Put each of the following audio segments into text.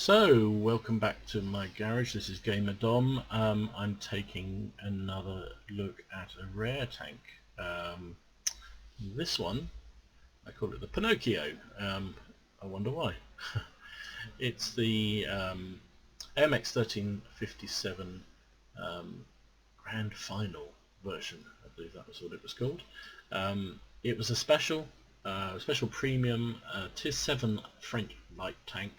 So, welcome back to my garage. This is Gamer Dom. I'm taking another look at a rare tank. This one, I call it the Pinocchio. I wonder why. It's the AMX 1357 Grand Final version. I believe that was what it was called. It was a special premium Tier 7 French light tank.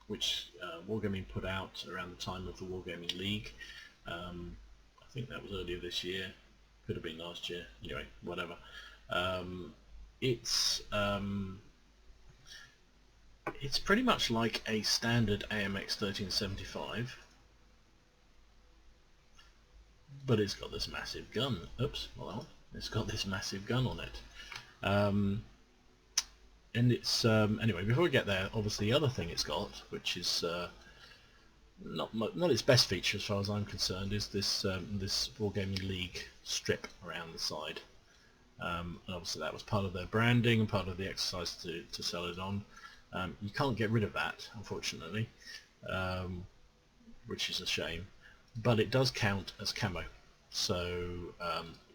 Which Wargaming put out around the time of the Wargaming League. I think that was earlier this year, could have been last year, anyway, whatever. It's pretty much like a standard AMX 1375, but it's got this massive gun. Oops, not that one. It's got this massive gun on it. And it's anyway, before we get there, obviously the other thing it's got, which is not its best feature as far as I'm concerned, is this this Wargaming League strip around the side. And obviously that was part of their branding and part of the exercise to sell it on. You can't get rid of that, unfortunately, which is a shame, but it does count as camo, so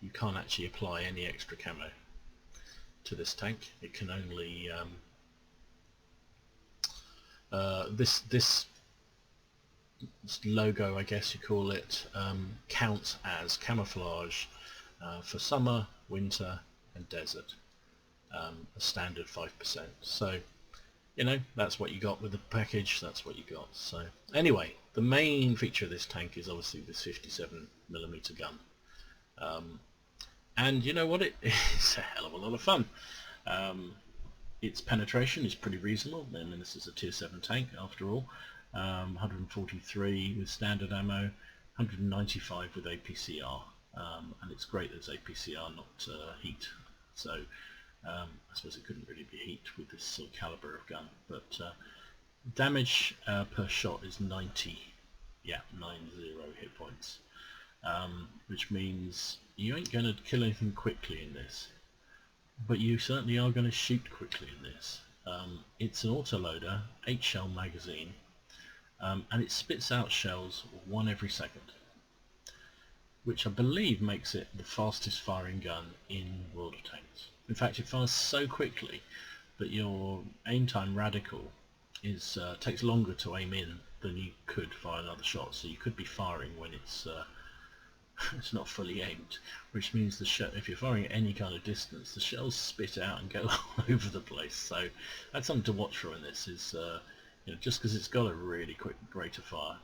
you can't actually apply any extra camo to this tank. It can only this logo, I guess you call it, counts as camouflage for summer, winter and desert, a standard 5%. So you know, that's what you got with the package, that's what you got. So anyway, the main feature of this tank is obviously this 57mm gun. And you know what, it's a hell of a lot of fun. Its penetration is pretty reasonable. I mean, this is a tier 7 tank after all. 143 with standard ammo, 195 with APCR, and it's great that it's APCR, not heat. So I suppose it couldn't really be heat with this sort of caliber of gun, but damage per shot is 90. Yeah, 90 hit points. Which means you ain't going to kill anything quickly in this, but you certainly are going to shoot quickly in this. It's an autoloader, 8-shell magazine, and it spits out shells one every second, which I believe makes it the fastest firing gun in World of Tanks. In fact, it fires so quickly that your aim time radical takes longer to aim in than you could fire another shot, so you could be firing when it's not fully aimed, which means if you're firing at any kind of distance, the shells spit out and go all over the place. So that's something to watch for in this. Is you know, just because it's got a really quick rate of fire,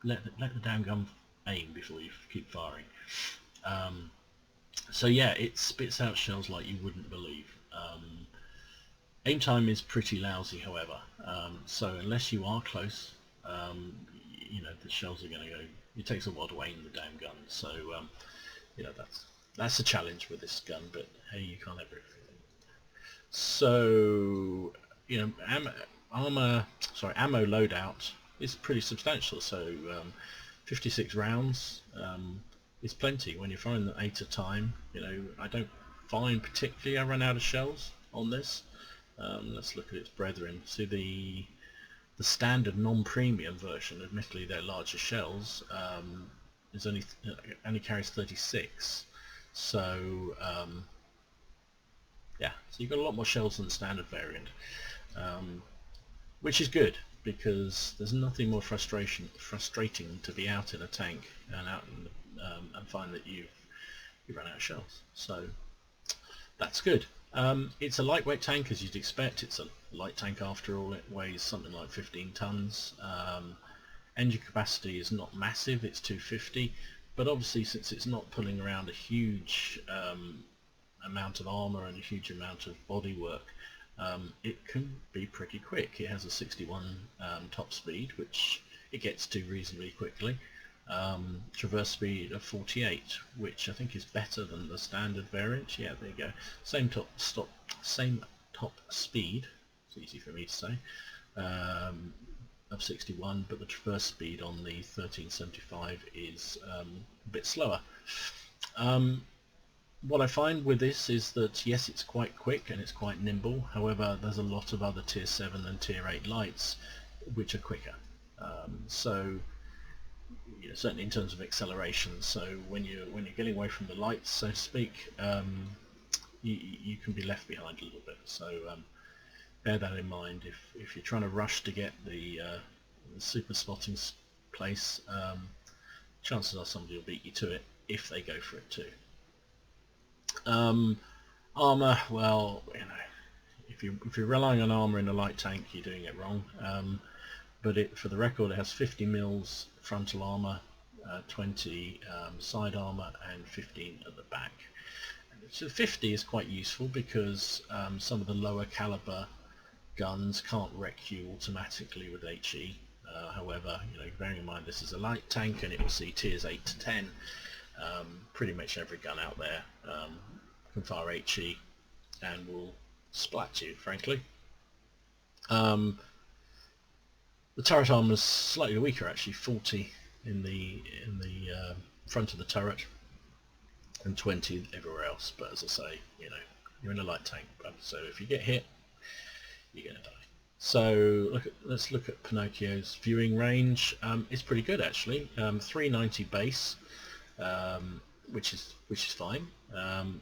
let the damn gun aim before you keep firing. So yeah, it spits out shells like you wouldn't believe. Aim time is pretty lousy, however. So unless you are close, you know, the shells are going to go. It takes a while to aim the damn gun, so you know, that's a challenge with this gun. But hey, you can't have everything. So you know, ammo loadout is pretty substantial. So 56 rounds is plenty when you're firing them 8 at a time. You know, I don't find particularly I run out of shells on this. Let's look at its brethren. See the standard non-premium version, admittedly they're larger shells, is only carries 36. So yeah, so you've got a lot more shells than the standard variant, which is good because there's nothing more frustrating to be out in a tank and find that you run out of shells. So that's good. It's a lightweight tank, as you'd expect. It's a light tank after all. It weighs something like 15 tons. Engine capacity is not massive, it's 250, but obviously since it's not pulling around a huge amount of armour and a huge amount of bodywork, it can be pretty quick. It has a 61 top speed, which it gets to reasonably quickly. Traverse speed of 48, which I think is better than the standard variant. Yeah, there you go. Same top speed. It's easy for me to say. Of 61, but the traverse speed on the 1375 is a bit slower. What I find with this is that yes, it's quite quick and it's quite nimble. However, there's a lot of other tier 7 and tier 8 lights which are quicker. So certainly in terms of acceleration. So when you're getting away from the lights, so to speak, you can be left behind a little bit. So bear that in mind if you're trying to rush to get the super spotting place. Chances are somebody will beat you to it if they go for it too. Armor, well, if you're relying on armor in a light tank, you're doing it wrong. But for the record, it has 50 mils frontal armor, 20 side armor, and 15 at the back. So 50 is quite useful because some of the lower caliber guns can't wreck you automatically with HE. However, bearing in mind this is a light tank and it will see tiers 8 to 10, pretty much every gun out there can fire HE and will splat you, frankly. The turret armor is slightly weaker, actually, 40 in the front of the turret and 20 everywhere else. But as I say, you're in a light tank, so if you get hit, you're going to die. So let's look at Pinocchio's viewing range. It's pretty good actually. 390 base, which is fine.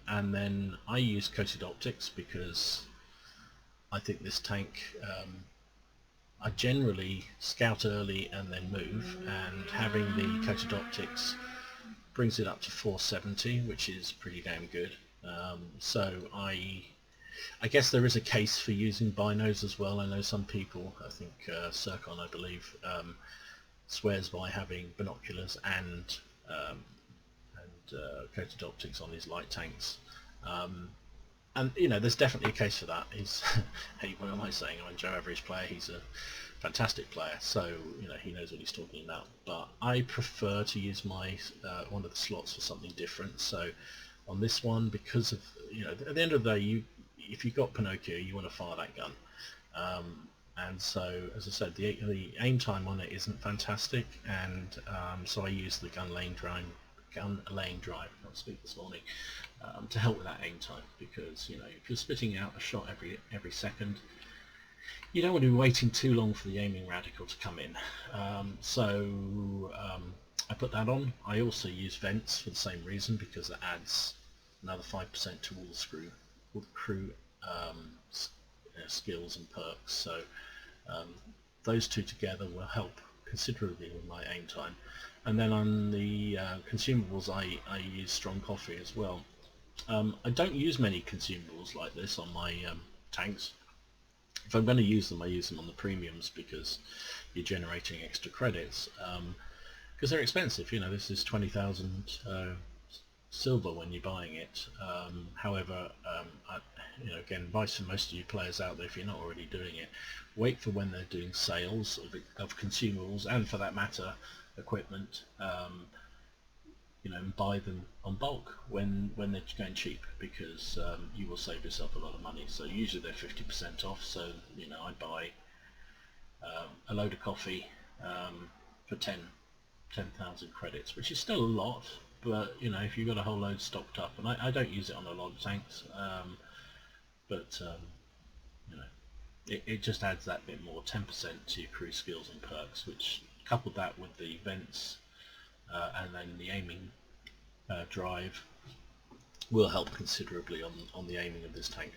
And then I use coated optics because I think this tank. I generally scout early and then move, and having the coated optics brings it up to 470, which is pretty damn good. So I guess there is a case for using binos as well. I know some people, I think Circon, I believe, swears by having binoculars and coated optics on his light tanks. And there's definitely a case for that. Hey, what am I saying? I'm a Joe Average player. He's a fantastic player, so he knows what he's talking about. But I prefer to use my one of the slots for something different. So on this one, because of at the end of the day, if you've got Pinocchio, you want to fire that gun. And so, as I said, the aim time on it isn't fantastic, and so I use the gun laying drive. Can't speak this morning. To help with that aim time, because if you're spitting out a shot every second, you don't want to be waiting too long for the aiming radical to come in. So I put that on. I also use vents for the same reason, because it adds another 5% to all the crew skills and perks. So those two together will help considerably with my aim time. And then on the consumables, I use strong coffee as well. I don't use many consumables like this on my tanks. If I'm going to use them, I use them on the premiums, because you're generating extra credits. Because they're expensive. This is 20,000 silver when you're buying it. However, again, advice for most of you players out there, if you're not already doing it, wait for when they're doing sales of consumables, and for that matter, equipment. And buy them on bulk when they're going cheap, because you will save yourself a lot of money. So usually they're 50% off. So I buy a load of coffee for 10,000 credits, which is still a lot. But if you've got a whole load stocked up, and I don't use it on a lot of tanks, but it just adds that bit more, 10% to your crew skills and perks, which coupled that with the vents and then the aiming drive will help considerably on the aiming of this tank.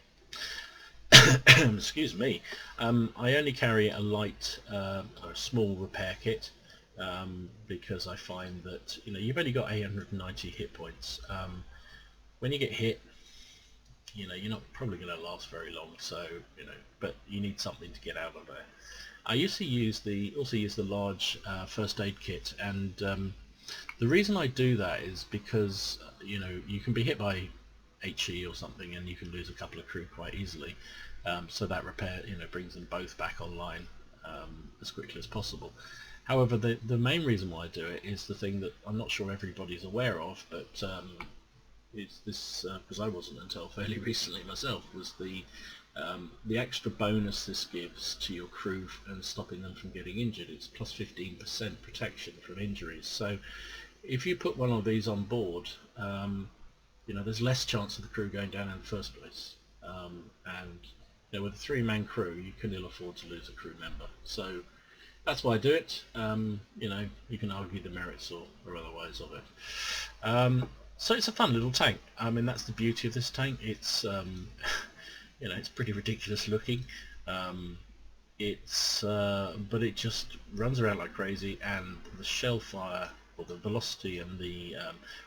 Excuse me. I only carry a light or a small repair kit because I find that you've only got 890 hit points. When you get hit, you're not probably going to last very long. So but you need something to get out of there. I used to use the large first aid kit, and the reason I do that is because you can be hit by HE or something, and you can lose a couple of crew quite easily. So that repair brings them both back online as quickly as possible. However, the main reason why I do it is the thing that I'm not sure everybody's aware of, but it's this because I wasn't until fairly recently myself, was the extra bonus this gives to your crew and stopping them from getting injured. It's plus 15% protection from injuries. So if you put one of these on board, there's less chance of the crew going down in the first place. And with a 3-man crew, you can ill afford to lose a crew member. So that's why I do it. You know, you can argue the merits or otherwise of it. So it's a fun little tank. I mean, that's the beauty of this tank. It's you know, it's pretty ridiculous looking. But it just runs around like crazy, and the shell fire, or the velocity and the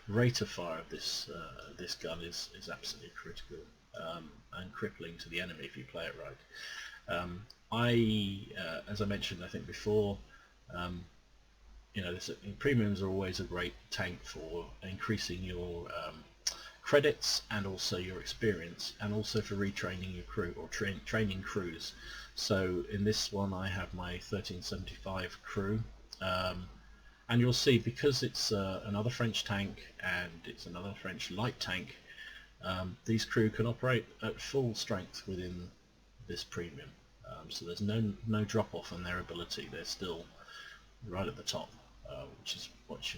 rate of fire of this gun is absolutely critical and crippling to the enemy if you play it right. As I mentioned, I think before, you know, premiums are always a great tank for increasing your credits and also your experience, and also for retraining your crew or training crews. So in this one I have my 1375 crew, and you'll see, because it's another French tank and it's another French light tank, these crew can operate at full strength within this premium. So there's no drop off in their ability. They're still right at the top, which is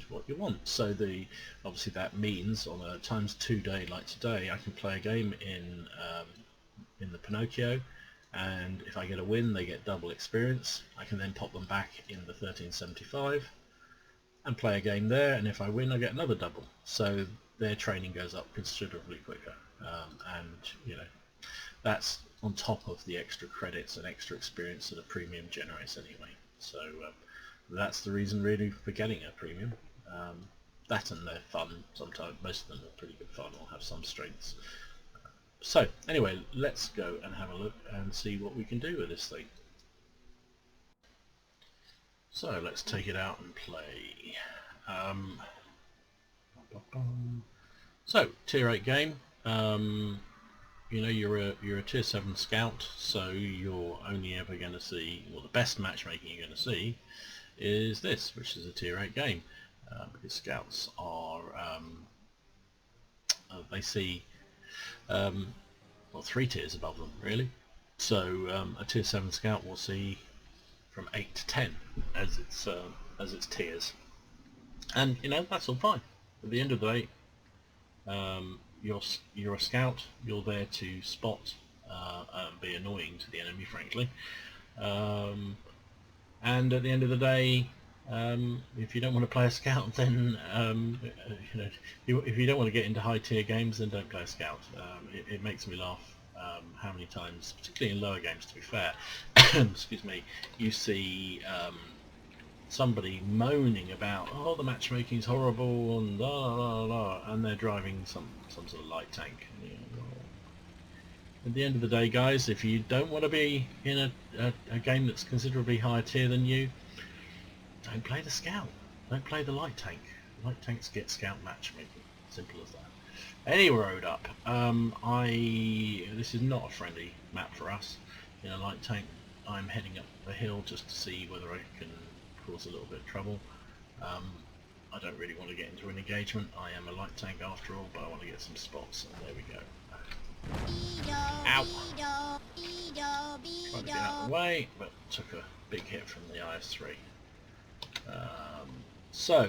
what you want. So obviously that means on a ×2 day like today, I can play a game in the Pinocchio, and if I get a win, they get double experience. I can then pop them back in the 1375 and play a game there, and if I win, I get another double. So their training goes up considerably quicker, and you know, that's on top of the extra credits and extra experience that a premium generates anyway. So that's the reason really for getting a premium. That, and they're fun. Sometimes most of them are pretty good fun or have some strengths. So anyway, let's go and have a look and see what we can do with this thing. So let's take it out and play. So tier 8 game. You know, you're a tier 7 scout, so you're only ever going to see, well, the best matchmaking you're going to see is this, which is a tier 8 game, because scouts are they see well, 3 tiers above them really. So a tier 7 scout will see from 8 to 10 as its tiers, and you know, that's all fine. At the end of the day, you're a scout. You're there to spot and be annoying to the enemy, frankly. And at the end of the day, if you don't want to play a scout, then you know, if you don't want to get into high tier games, then don't play a scout. It makes me laugh how many times, particularly in lower games, to be fair, excuse me, you see somebody moaning about, oh, the matchmaking's horrible and la la la, and they're driving some sort of light tank. You know, at the end of the day, guys, if you don't want to be in a game that's considerably higher tier than you, don't play the scout. Don't play the light tank. Light tanks get scout matchmaking. Simple as that. Any road up. This is not a friendly map for us. In a light tank, I'm heading up the hill just to see whether I can cause a little bit of trouble. I don't really want to get into an engagement. I am a light tank after all, but I want to get some spots, and there we go. Ow! Tried to get out of the way, but took a big hit from the IS-3. So,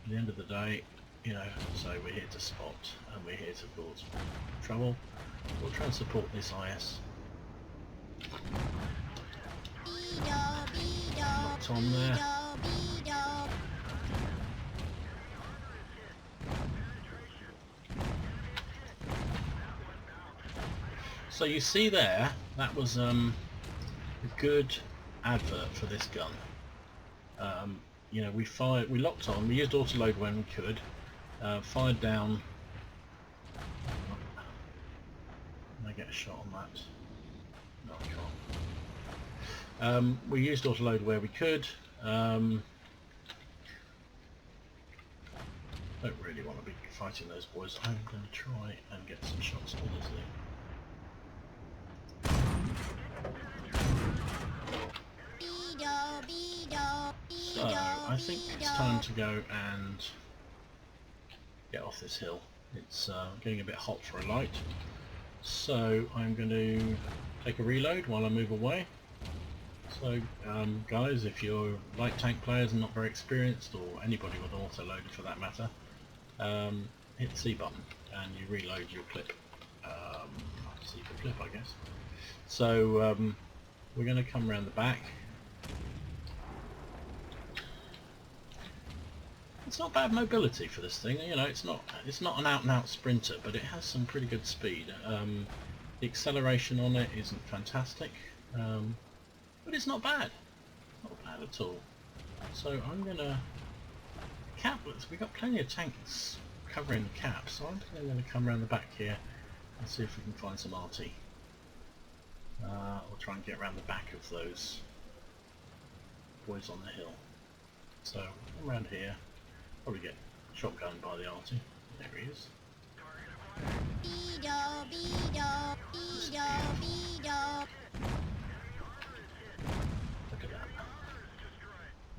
at the end of the day, you know, so we're here to spot, and we're here to cause trouble. We'll try and support this IS. Locked on there. So you see there, that was a good advert for this gun. You know, we locked on, we used autoload when we could, fired down. Can I get a shot on that? No, I can't. We used autoload where we could. Don't really want to be fighting those boys. I'm going to try and get some shots on this thing. So I think it's time to go and get off this hill. It's getting a bit hot for a light. So I'm going to take a reload while I move away. So guys, if you're light tank players and not very experienced, or anybody with an autoloader for that matter, hit the C button and you reload your clip. C for clip, I guess. So we're going to come around the back. It's not bad mobility for this thing, you know. It's not an out-and-out sprinter, but it has some pretty good speed. The acceleration on it isn't fantastic, but it's not bad. Not bad at all. So I'm gonna capless. We've got plenty of tanks covering the cap, so I'm going to come around the back here and see if we can find some RT. We'll try and get around the back of those boys on the hill. So I'm around here. Probably get shotgunned by the RT. There he is. Look at that.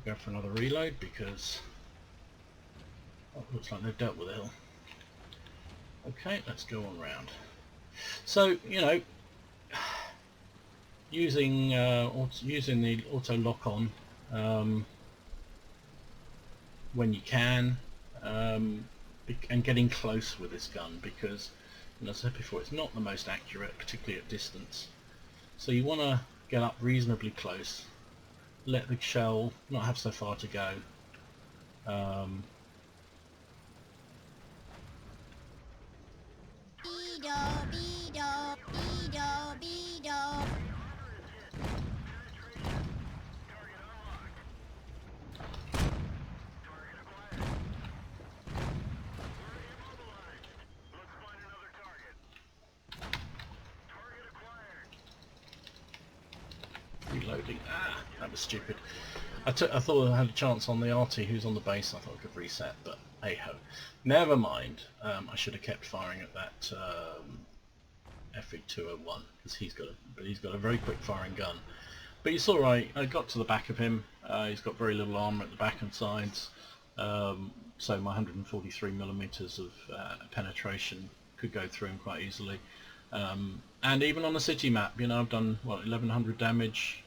Go for another reload because looks like they've dealt with the hill. Okay, let's go on round. So, you know, using the auto lock on when you can, and getting close with this gun, because, as I said before, it's not the most accurate, particularly at distance. So you want to get up reasonably close, let the shell not have so far to go. Reloading. That was stupid. I thought I had a chance on the RT who's on the base. I thought I could reset, but hey ho, never mind. I should have kept firing at that FE201 because he's got a very quick firing gun. But it's all right. I got to the back of him. He's got very little armor at the back and sides, so my 143mm of penetration could go through him quite easily. And even on a city map, you know, I've done what, 1100 damage.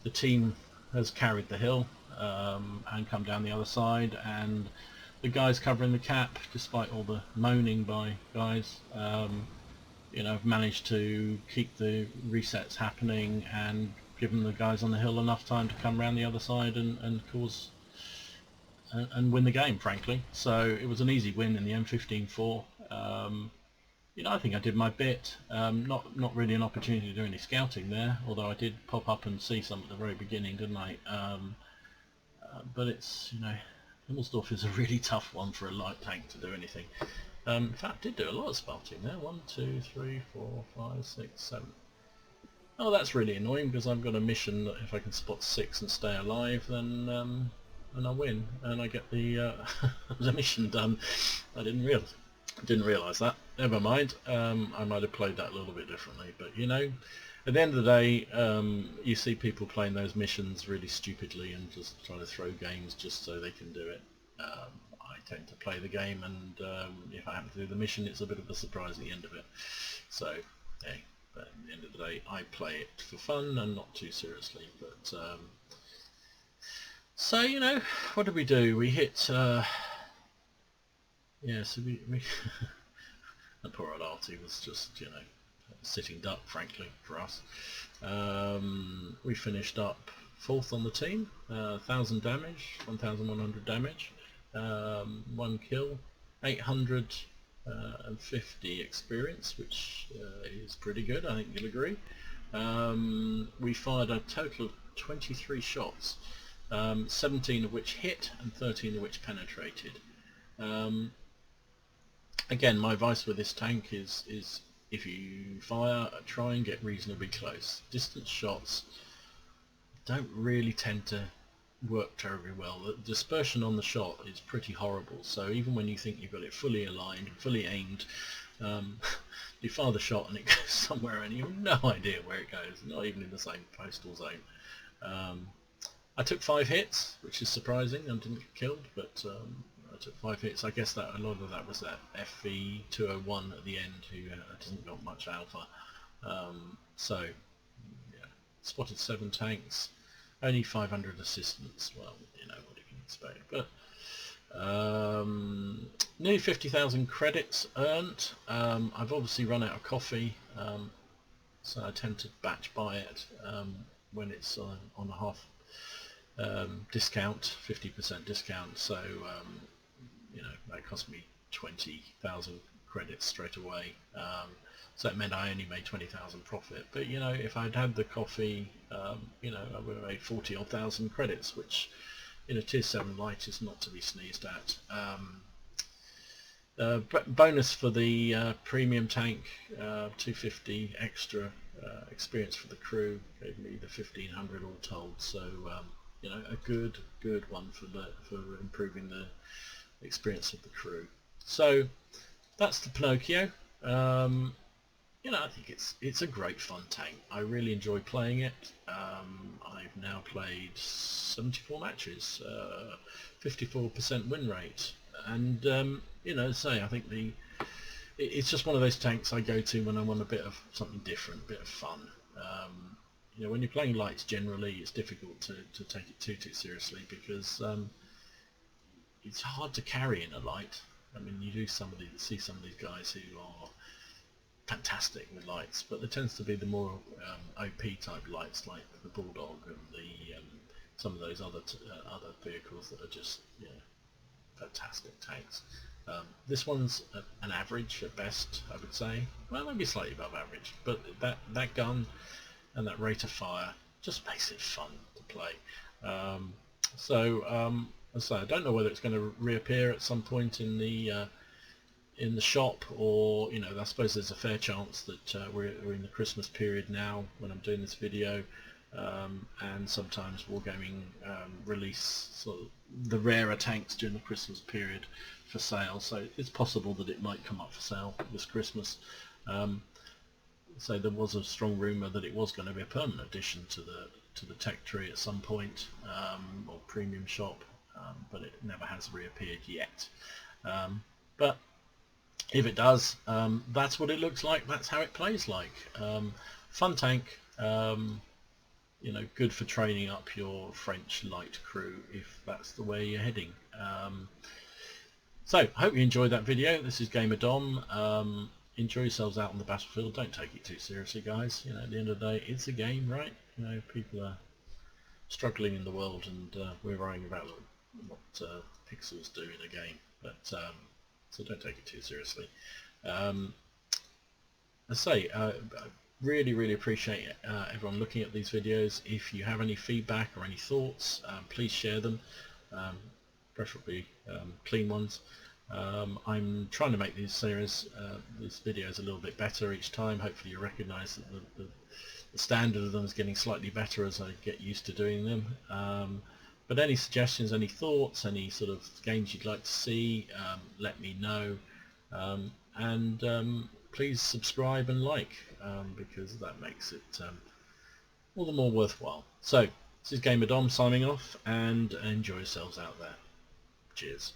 The team has carried the hill and come down the other side, and the guys covering the cap, despite all the moaning by guys, you know, have managed to keep the resets happening and given the guys on the hill enough time to come around the other side and cause and win the game, frankly. So it was an easy win in the M15-4. You know, I think I did my bit. Not really an opportunity to do any scouting there, although I did pop up and see some at the very beginning, didn't I? But it's, you know, Himmelsdorf is a really tough one for a light tank to do anything. In fact, I did do a lot of spotting there. 1, 2, 3, 4, 5, 6, 7. Oh, that's really annoying because I've got a mission that if I can spot 6 and stay alive, then I win and I get the the mission done. I didn't realise that. Never mind. I might have played that a little bit differently, but you know, at the end of the day, you see people playing those missions really stupidly and just trying to throw games just so they can do it. I tend to play the game, and if I happen to do the mission, it's a bit of a surprise at the end of it. So, hey, but at the end of the day, I play it for fun and not too seriously. But so, you know, what did we do? We hit. Yeah, so we the poor old Artie was just, you know, sitting duck, frankly, for us. We finished up 4th on the team, 1000 damage, 1100 damage, 1 kill, 850 experience, which is pretty good, I think you'll agree. We fired a total of 23 shots, 17 of which hit and 13 of which penetrated. Again, my advice with this tank is if you fire, try and get reasonably close. Distance shots don't really tend to work terribly well. The dispersion on the shot is pretty horrible, so even when you think you've got it fully aligned, fully aimed, you fire the shot and it goes somewhere and you have no idea where it goes, not even in the same postal zone. I took 5 hits, which is surprising. I didn't get killed, but I took 5 hits. I guess that a lot of that was that FE201 at the end, who hasn't got much alpha. So, yeah, spotted 7 tanks, only 500 assistants. Well, you know, what you can expect. But nearly 50,000 credits earned. I've obviously run out of coffee. so I tend to batch buy it when it's on a half discount, 50% discount. So you know, that cost me 20,000 credits straight away. So it meant I only made 20,000 profit. But you know, if I'd had the coffee, you know, I would have made 40 odd thousand credits, which in a tier 7 light is not to be sneezed at. Bonus for the premium tank, 250 extra experience for the crew, gave me the 1500 all told. So you know, a good one for improving the experience of the crew. So that's the Pinocchio. You know, I think it's a great fun tank. I really enjoy playing it. I've now played 74 matches, 54% win rate, and you know, I think it's just one of those tanks I go to when I want a bit of something different, a bit of fun. You know, when you're playing lights, generally it's difficult to take it too seriously, because it's hard to carry in a light. I mean, you do see some of these guys who are fantastic with lights, but there tends to be the more OP type lights, like the Bulldog and the some of those other vehicles that are just, you know, fantastic tanks. This one's an average at best, I would say. Well, maybe slightly above average, but that gun and that rate of fire just makes it fun to play. As I say, I don't know whether it's going to reappear at some point in the shop, or, you know, I suppose there's a fair chance that we're in the Christmas period now when I'm doing this video, and sometimes Wargaming release sort of the rarer tanks during the Christmas period for sale, so it's possible that it might come up for sale this Christmas. So there was a strong rumour that it was going to be a permanent addition to the tech tree at some point, or premium shop, but it never has reappeared yet. But if it does, that's what it looks like, that's how it plays like. Fun tank, you know, good for training up your French light crew if that's the way you're heading. So I hope you enjoyed that video. This is Gamer Dom. Enjoy yourselves out on the battlefield. Don't take it too seriously, guys. You know, at the end of the day, it's a game, right? You know, people are struggling in the world, and we're worrying about what pixels do in a game. But so don't take it too seriously. I say, really appreciate everyone looking at these videos. If you have any feedback or any thoughts, please share them, preferably clean ones. I'm trying to make these videos a little bit better each time. Hopefully you recognise that the standard of them is getting slightly better as I get used to doing them. But any suggestions, any thoughts, any sort of games you'd like to see, let me know. Please subscribe and like, because that makes it all the more worthwhile. So this is Gamer Dom signing off, and enjoy yourselves out there. Cheers.